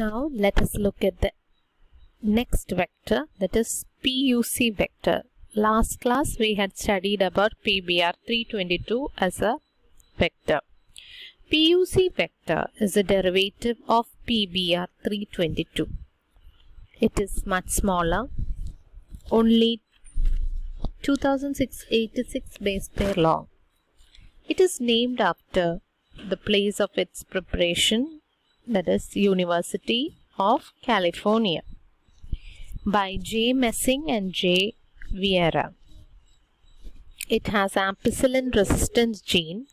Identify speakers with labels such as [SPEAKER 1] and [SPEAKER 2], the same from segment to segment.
[SPEAKER 1] Now let us look at the next vector, that is PUC vector. Last class we had studied about PBR 322 as a vector. PUC vector is a derivative of PBR 322. It is much smaller, only 2686 base pair long. It is named after the place of its preparation, that is University of California, by J. Messing and J. Vieira. It has ampicillin resistance gene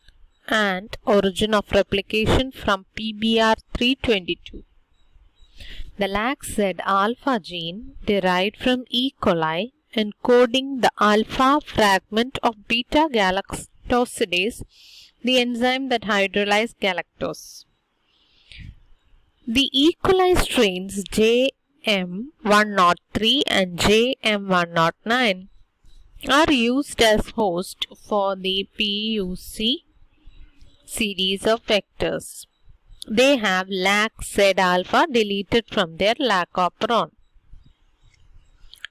[SPEAKER 1] and origin of replication from PBR 322. The LAC-Z alpha gene derived from E. coli encoding the alpha fragment of beta galactosidase, the enzyme that hydrolyzes galactose. The E. coli strains JM103 and JM109 are used as host for the PUC series of vectors. They have LAC-Z alpha deleted from their LAC operon.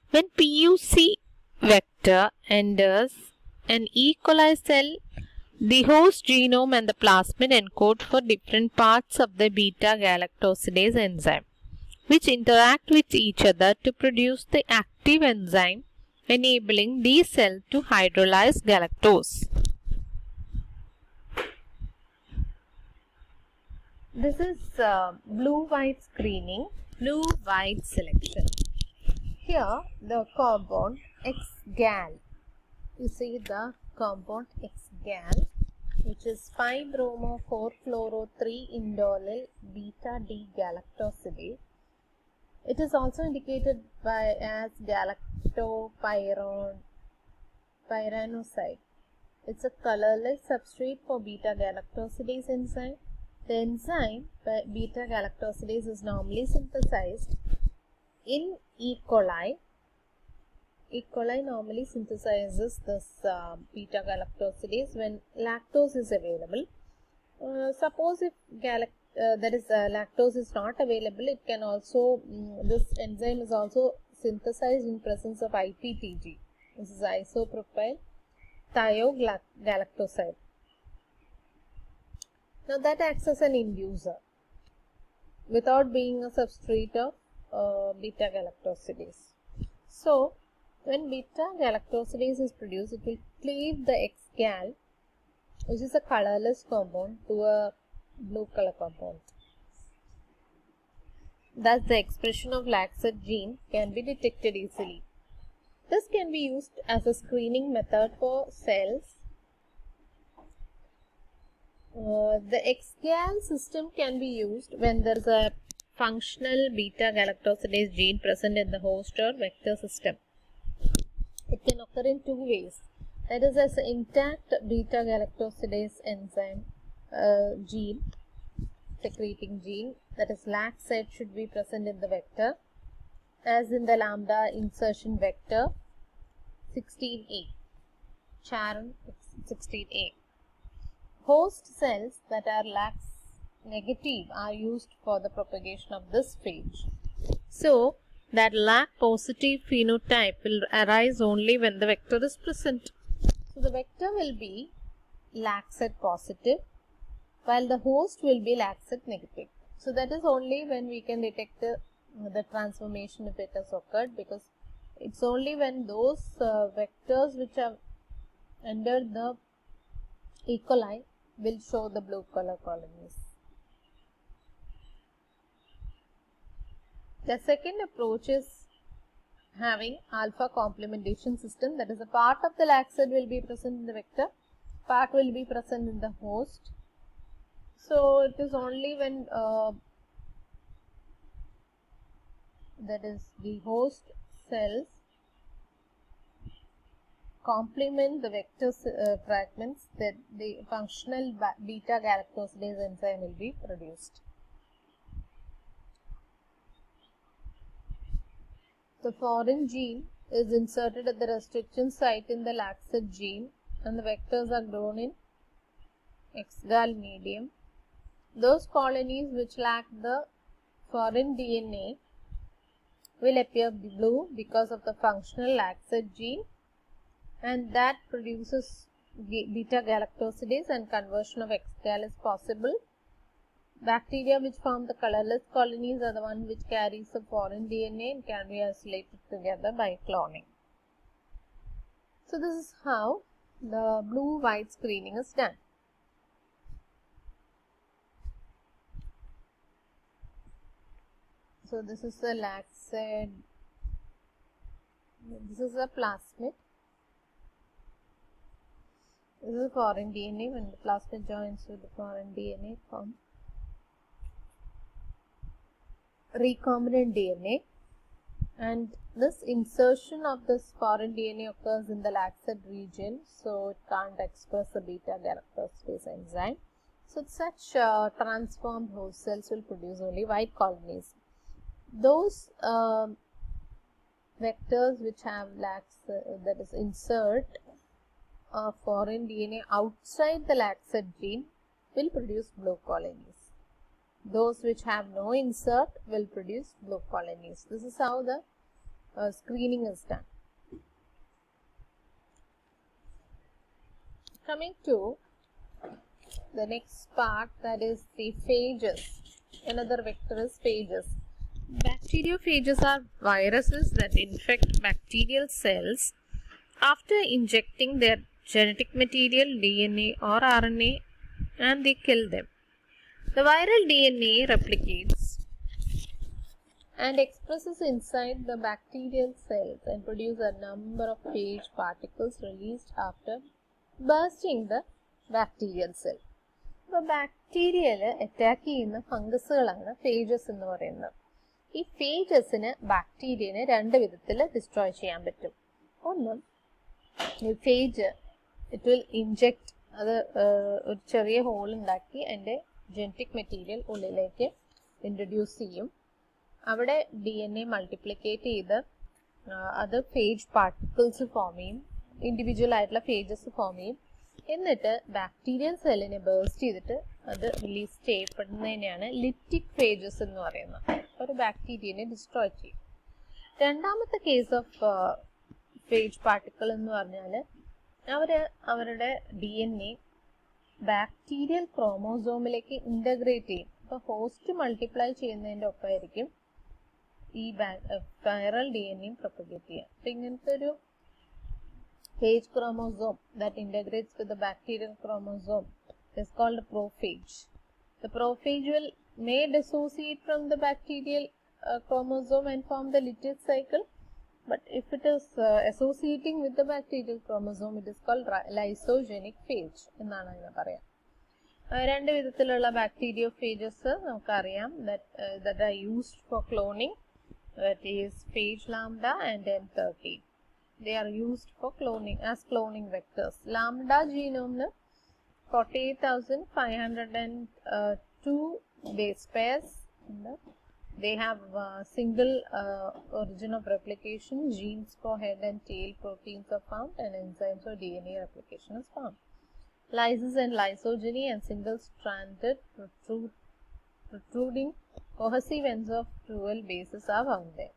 [SPEAKER 1] When PUC vector enters an E. coli cell, the host genome and the plasmid encode for different parts of the beta galactosidase enzyme, which interact with each other to produce the active enzyme enabling these cells to hydrolyze galactose. This is blue-white screening, blue-white selection. Here the compound X-gal, you see the compound X-gal, which is 5-bromo-4-fluoro-3-indole beta-D-galactosidase. It is also indicated by as galactopyranoside. It's a colorless substrate for beta-galactosidase enzyme. The enzyme beta-galactosidase is normally synthesized in E. coli. E. coli normally synthesizes this beta-galactosidase when lactose is available. Suppose if lactose is not available, it can also, this enzyme is also synthesized in presence of IPTG. This is isopropyl thiogalactoside. Now that acts as an inducer without being a substrate of beta-galactosidase. So when beta-galactosidase is produced, it will cleave the X-gal, which is a colorless compound, to a blue color compound. Thus the expression of LAC-Z gene can be detected easily. This can be used as a screening method for cells. The X-gal system can be used when there is a functional beta-galactosidase gene present in the host or vector system. It can occur in two ways. That is, as an intact beta-galactosidase enzyme gene, secreting gene, that is LAC-Z should be present in the vector, as in the lambda insertion vector 16A, Sharon 16A. Host cells that are LAC negative are used for the propagation of this phage. So that LAC positive phenotype will arise only when the vector is present. So the vector will be LAC-Z positive while the host will be LAC-Z negative. So that is only when we can detect the transformation if it has occurred, because it's only when those vectors which have entered the E. coli will show the blue color colonies. The second approach is having alpha complementation system, that is, a part of the LAC-Z will be present in the vector, part will be present in the host. So it is only when that is the host cells complement the vector fragments that the functional beta-galactosidase enzyme will be produced. The foreign gene is inserted at the restriction site in the LAC-Z gene and the vectors are grown in X-gal medium. Those colonies which lack the foreign DNA will appear blue because of the functional laxed gene, and that produces beta galactosidase, and conversion of XCal is possible. Bacteria which form the colorless colonies are the one which carries the foreign DNA and can be isolated together by cloning. So this is how the blue-white screening is done. So this is a laxed, this is a plasmid. This is a foreign DNA. When the plasmid joins with the foreign DNA, form recombinant DNA, and this insertion of this foreign DNA occurs in the laxed region, so it can't express the beta galactosidase enzyme. So such transformed host cells will produce only white colonies. Those vectors which have that is insert foreign DNA outside the laxed gene will produce blue colonies. Those which have no insert will produce blue colonies. This is how the screening is done. Coming to the next part, that is the phages. Another vector is phages. Bacteriophages are viruses that infect bacterial cells after injecting their genetic material, DNA or RNA, and they kill them. The viral DNA replicates and expresses inside the bacterial cells and produces a number of phage particles released after bursting the bacterial cell. അപ്പോൾ ബാക്ടീരിയയിൽ attack ചെയ്യുന്ന ഫംഗസുകളാണ് phages എന്ന് പറയുന്നത്. ഈ ഫേജസിന് ബാക്ടീരിയനെ രണ്ട് വിധത്തിൽ destroy ചെയ്യാൻ പറ്റും. ഒന്ന്, ഈ ഫേജ് ഇറ്റ് വിൽ ഇൻജെക്ട്, അത് ഒരു ചെറിയ ഹോൾ ഉണ്ടാക്കി അതിൻ്റെ ജനറ്റിക് മെറ്റീരിയൽ ഉള്ളിലേക്ക് ഇൻട്രൊഡ്യൂസ് ചെയ്യും. അവിടെ DNA മൾട്ടിപ്ലിക്കേറ്റ് ചെയ്ത് അത് ഫേജ് പാർട്ടിക്കിൾസ് ഫോം ചെയ്യും, ഇൻഡിവിജ്വൽ ആയിട്ടുള്ള ഫേജസ് ഫോം ചെയ്യും. എന്നിട്ട് ബാക്ടീരിയൽ സെല്ലിനെ ബേസ്റ്റ് ചെയ്തിട്ട് അത് റിലീസ് ചെയ്യപ്പെടുന്നതിനെയാണ് ലിറ്റിക് ഫേജസ് എന്ന് പറയുന്നത്. ഒരു ബാക്ടീരിയനെ ഡിസ്ട്രോയ് ചെയ്യും. രണ്ടാമത്തെ കേസ് ഓഫ് ഫേജ് പാർട്ടിക്കിൾ എന്ന് പറഞ്ഞാൽ അവരുടെ DNA ബാക്ടീരിയൽ ക്രോമോസോമിലേക്ക് ഇൻ്റഗ്രേറ്റ് ചെയ്യും. അപ്പോൾ ഹോസ്റ്റ് മൾട്ടിപ്ലൈ ചെയ്യുന്നതിൻ്റെ ഒപ്പമായിരിക്കും ഈ വൈറൽ DNA പ്രൊപ്പഗേറ്റ് ചെയ്യുക. അപ്പം ഇങ്ങനത്തെ ഒരു phage chromosome that integrates with the bacterial chromosome is called a prophage. The prophage may dissociate from the bacterial chromosome and form the Litius cycle, but if it is associating with the bacterial chromosome, it is called lysogenic phage എന്നാണ് അതിനെ പറയാം. രണ്ട് വിധത്തിലുള്ള ബാക്ടീരിയോഫേജസ് നമുക്കറിയാം that are used for cloning, that is phage lambda and M30. They are used for cloning as cloning vectors. Lambda genome 48,502 base pairs. They have single origin of replication. Genes for head and tail proteins are found, and enzymes for DNA replication is found. Lysis and lysogeny and single-stranded protruding cohesive ends of 12 bases are found there.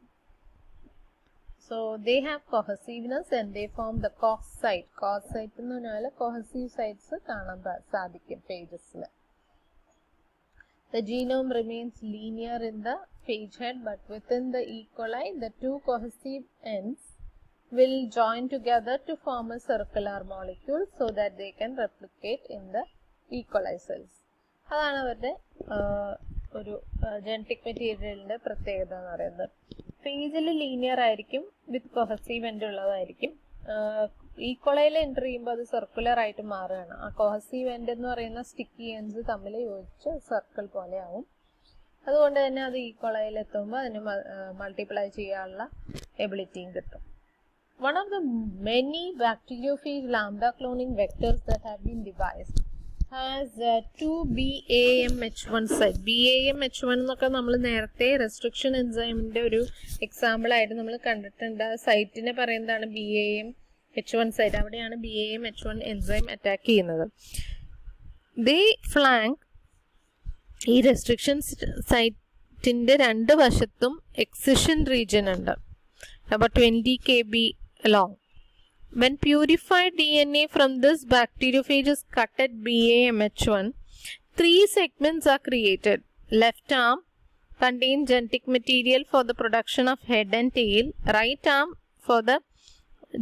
[SPEAKER 1] So they have cohesiveness and they form the COS site. COS site എന്ന് പറഞ്ഞാൽ cohesive sites കാണാൻ സാധിക്കും phages-ൽ. The genome remains linear in the phage head, but within the E. coli, the two cohesive ends will join together to form a circular molecule so that they can replicate in the E. coli cells. അതാണ് അവരുടെ ഒരു genetic മെറ്റീരിയലിൻ്റെ പ്രത്യേകത എന്ന് പറയുന്നത്. ഫേജിൽ linear ആയിരിക്കും, വിത്ത് cohesive end ഉള്ളതായിരിക്കും. ഈക്വളയിൽ enter ചെയ്യുമ്പോൾ അത് സർക്കുലർ ആയിട്ട് മാറുകയാണ്. ആ കൊഹസീവ് എൻഡ് എന്ന് പറയുന്ന സ്റ്റിക്കി എൻഡ്സ് തമ്മിൽ യോജിച്ച് സർക്കിൾ പോലെ ആവും. അതുകൊണ്ട് തന്നെ അത് ഈക്വളയിൽ എത്തുമ്പോൾ അതിന് മൾട്ടിപ്ലൈ ചെയ്യാനുള്ള എബിലിറ്റിയും കിട്ടും. One of the many bacteriophage lambda cloning vectors that have been devised has two BAMH1 site. BAMH1 എന്നൊക്കെ നമ്മൾ നേരത്തെ റെസ്ട്രിക്ഷൻ എൻസൈമിൻ്റെ ഒരു എക്സാമ്പിൾ ആയിട്ട് നമ്മൾ കണ്ടിട്ടുണ്ട്. സൈറ്റിനെ പറയുന്നതാണ് BAMH1 സൈറ്റ്. അവിടെയാണ് BAMH1 എൻസൈം അറ്റാക്ക് ചെയ്യുന്നത്. They flank ഈ റെസ്ട്രിക്ഷൻ സൈറ്റ് സൈറ്റിൻ്റെ രണ്ട് വശത്തും എക്സിഷൻ റീജിയൻ ഉണ്ട്, about 20 kb long. When purified DNA from this bacteriophage is cut at BAMH1, 3 segments are created. Left arm contains genetic material for the production of head and tail. Right arm for the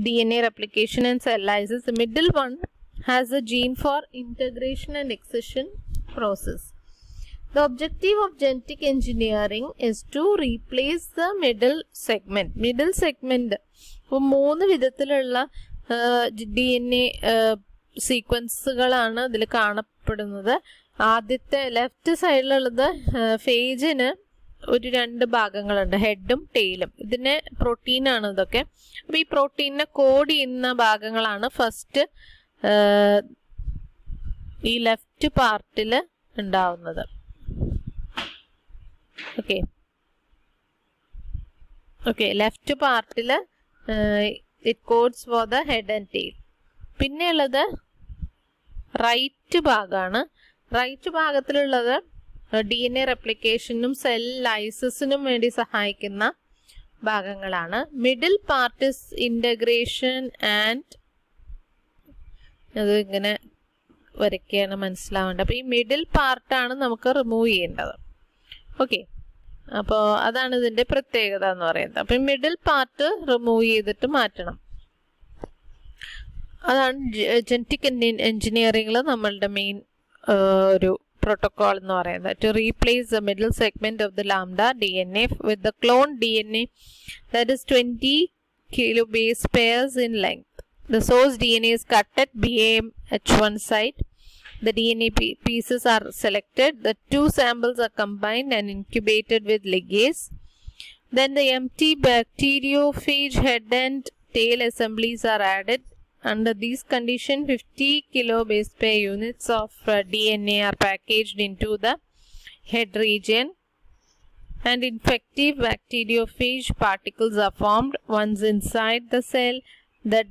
[SPEAKER 1] DNA replication and cell lysis. The middle one has a gene for integration and excision process. The objective of genetic engineering is to replace the middle segment. Middle segment ഇപ്പോൾ 3 വിധത്തിലുള്ള DNA സീക്വൻസുകളാണ് ഇതിൽ കാണപ്പെടുന്നത്. ആദ്യത്തെ left സൈഡിലുള്ളത് ഫേജിന് ഒരു 2 ഭാഗങ്ങളുണ്ട്, ഹെഡും ടെയിലും. ഇതിന് പ്രോട്ടീനാണ് ഇതൊക്കെ. അപ്പോൾ ഈ പ്രോട്ടീനിനെ കോഡ് ചെയ്യുന്ന ഭാഗങ്ങളാണ് ഫസ്റ്റ് ഈ ലെഫ്റ്റ് പാർട്ടിൽ ഉണ്ടാവുന്നത്. ഓക്കെ ലെഫ്റ്റ് പാർട്ടിൽ it codes for the head and tail. പിന്നെ ഉള്ളത് റൈറ്റ് ഭാഗമാണ്. റൈറ്റ് ഭാഗത്തിലുള്ളത് DNA റെപ്ലിക്കേഷനും സെൽ ലൈസിസിനും വേണ്ടി സഹായിക്കുന്ന ഭാഗങ്ങളാണ്. Middle part is integration and, അത് ഇങ്ങനെ വരയ്ക്കുകയാണ് മനസ്സിലാവേണ്ടത്. അപ്പോൾ ഈ മിഡിൽ പാർട്ടാണ് നമുക്ക് റിമൂവ് ചെയ്യേണ്ടത്. ഓക്കെ, അപ്പോൾ അതാണ് ഇതിൻ്റെ പ്രത്യേകത എന്ന് പറയുന്നത്. അപ്പം മിഡിൽ പാർട്ട് റിമൂവ് ചെയ്തിട്ട് മാറ്റണം. അതാണ് ജനറ്റിക് എൻജിനീയറിംഗിൽ നമ്മളുടെ മെയിൻ ഒരു പ്രോട്ടോകോൾ എന്ന് പറയുന്നത്. To replace the middle segment of the lambda DNA with the clone DNA that is 20 kilobase pairs in length. The source DNA is cut at BAMH1 site. The DNA pieces are selected. The 2 samples are combined and incubated with ligase. Then the empty bacteriophage head and tail assemblies are added. Under these conditions, 50 kilobase pair units of DNA are packaged into the head region and infective bacteriophage particles are formed. Once inside the cell, the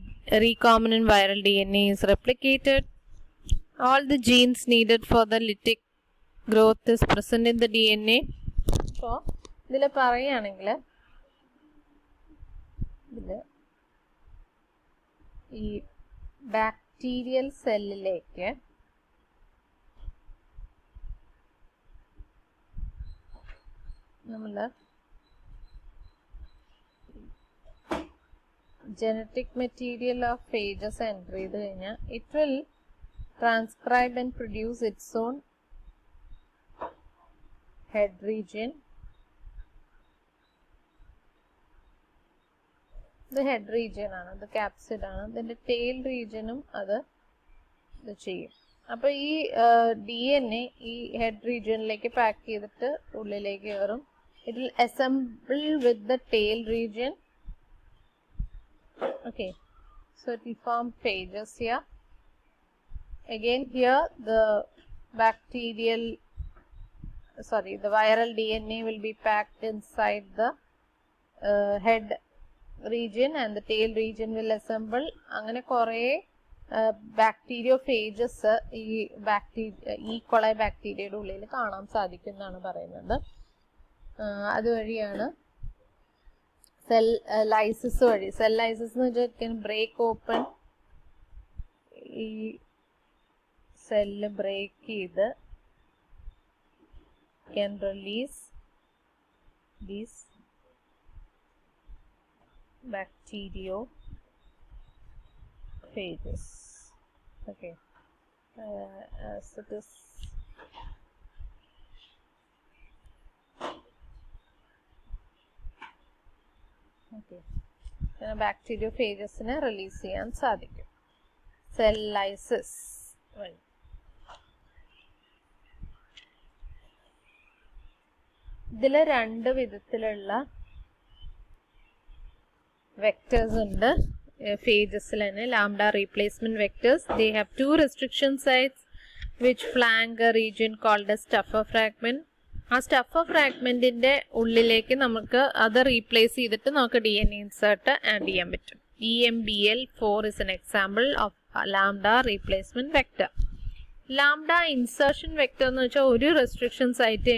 [SPEAKER 1] recombinant viral DNA is replicated. All the genes needed for the lytic growth is present in the DNA. So, ഇതിൽ പറയുകയാണെങ്കിൽ ഈ bacterial സെല്ലിലേക്ക് നമ്മൾ genetic material of phages enter ചെയ്ത് കഴിഞ്ഞാൽ it will transcribe and produce its own head region. The head region ആണ്, ഇത് capsid ആണ്. ഇതിൻ്റെ tail regionും അത് ചെയ്യും. അപ്പോൾ ഈ DNA ഈ head regionിലേക്ക് പാക്ക് ചെയ്തിട്ട് ഉള്ളിലേക്ക് കയറും. It will assemble with the tail region. Okay, so it will form phages here. Again here the viral DNA will be packed inside the head region and the tail region will assemble. അങ്ങനെ കുറേ ബാക്ടീരിയോഫേജസ് ഈ E. coli ബാക്ടീരിയയുടെ ഉള്ളിൽ കാണാൻ സാധിക്കും എന്നാണ് പറയുന്നത്. അതുവഴിയാണ് സെൽ ലൈസിസ് വഴി. സെൽ ലൈസിസ് എന്ന് വെച്ചാൽ ബ്രേക്ക് ഓപ്പൺ, ഈ സെല്ല് ബ്രേക്ക് ചെയ്ത് can release these bacteriophages. Okay, so this ബാക്ടീരിയോഫേജസിനെ റിലീസ് ചെയ്യാൻ സാധിക്കും സെൽ ലൈസിസ് വഴി. ഇതിൽ 2 വിധത്തിലുള്ള വെക്ടേഴ്സ് ഉണ്ട് phages lambda replacement vectors. They have two restriction sites which flank a region called a stuffer fragment. ആ സ്റ്റഫർ ഫ്രാഗ്മെന്റിന്റെ ഉള്ളിലേക്ക് നമുക്ക് അത് റീപ്ലേസ് ചെയ്തിട്ട് നമുക്ക് DNA ഇൻസേർട്ട് ആഡ് ചെയ്യാൻ പറ്റും. EMBL4 is an example of lambda replacement vector. Lambda insertion vector എന്ന് വെച്ചാൽ ഒരു റെസ്ട്രിക്ഷൻ സൈറ്റ്